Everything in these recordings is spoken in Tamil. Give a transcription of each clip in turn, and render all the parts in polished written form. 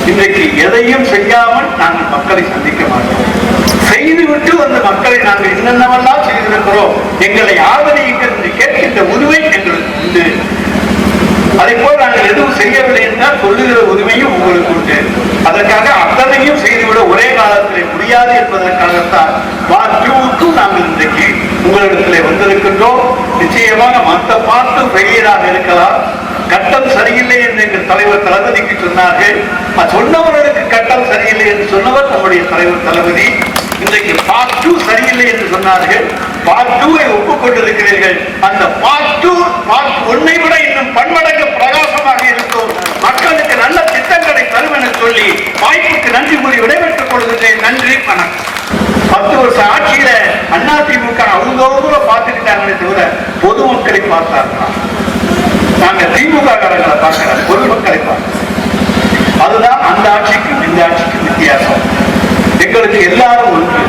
இன்றைக்கு எதையும் செய்யாமல் நாங்கள் மக்களை சந்திக்க மாட்டோம். செய்துவிட்டு அந்த மக்களை நாங்கள் என்னென்னவெல்லாம் செய்திருக்கிறோம், எங்களை ஆதரியுங்கள் என்று கேட்கின்ற உரிமை எங்களுக்கு உண்டு. அதை போல் நாங்கள் எதுவும் செய்யவில்லை என்றால் சொல்லுகிற உரிமையும் உங்களுக்கு உண்டு. அதற்காக அத்தனையும் செய்துவிட ஒரே காலத்தில் முடியாது என்பதற்காகத்தான் பார்ட்டும் நாங்கள் இன்றைக்கு உங்களிடத்திலே வந்திருக்கின்றோம். நிச்சயமாக மற்ற பார்ட்டும் ஃபெயிலியராக இருக்கலாம். கட்டம் சரியில்லை என்று எங்கள் தலைவர் தளபதிக்கு சொன்னார்கள். சொன்னவர்களுக்கு கட்டம் சரியில்லை என்று சொன்னவர் நம்முடைய தலைவர் தளபதி. இன்றைக்கு பார்ட் 2 சரியில்லை என்று சொன்னார்கள். பார்ட் 2-ஐ ஒப்புக்கொண்டிருக்கிறீர்கள். அந்த பார்ட் 1-ஐ விட இன்னும் பன்மடங்கு பிரகாசமாக இருக்கும், மக்களுக்கு நல்ல திட்டங்களை தரும் என சொல்லி வாய்ப்புக்கு நன்றி கூறி விடைபெற்றுக் கொள்கிறேன். நன்றி, வணக்கம். 10 வருஷ ஆட்சியில அதிமுக அவ்வளவு பார்த்துக்கிட்டாங்களே தவிர பொதுமக்களை பார்த்தார்களா? நாங்க திமுக காரங்களை பார்க்கிறோம், பொதுமக்களை பார்க்கிறோம். அதுதான் அந்த ஆட்சிக்கும் இந்த ஆட்சிக்கும் வித்தியாசம். எங்களுக்கு எல்லாரும் ஒன்று.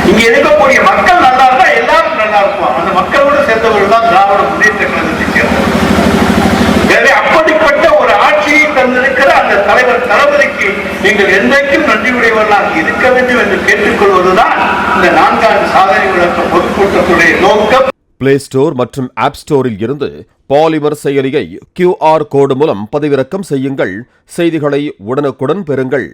இங்க இருக்கக்கூடிய மக்கள் நல்லா இருந்தா எல்லாரும் நல்லா இருப்போம். அந்த மக்களோடு சேர்ந்தவர்கள் தான் திராவிட முன்னேற்ற கழகத்தை சேர்ந்தவர்கள். எனவே அப்படிப்பட்ட ஒரு ஆட்சியை தந்திருக்கிற அந்த தலைவர் தளபதிக்கு நீங்கள் என்றைக்கும் நன்றி உடையவர்களாக இருக்க வேண்டும் என்று கேட்டுக்கொள்வதுதான் இந்த 4ஆண்டு சாதனை விளக்க பொதுக்கூட்டத்துடைய நோக்கம். பிளே ஸ்டோர் மற்றும் ஆப் ஸ்டோரில் இருந்து பாலிமர் செயலியை QR கோடு மூலம் பதிவிறக்கம் செய்யுங்கள். செய்திகளை உடனுக்குடன் பெறுங்கள்.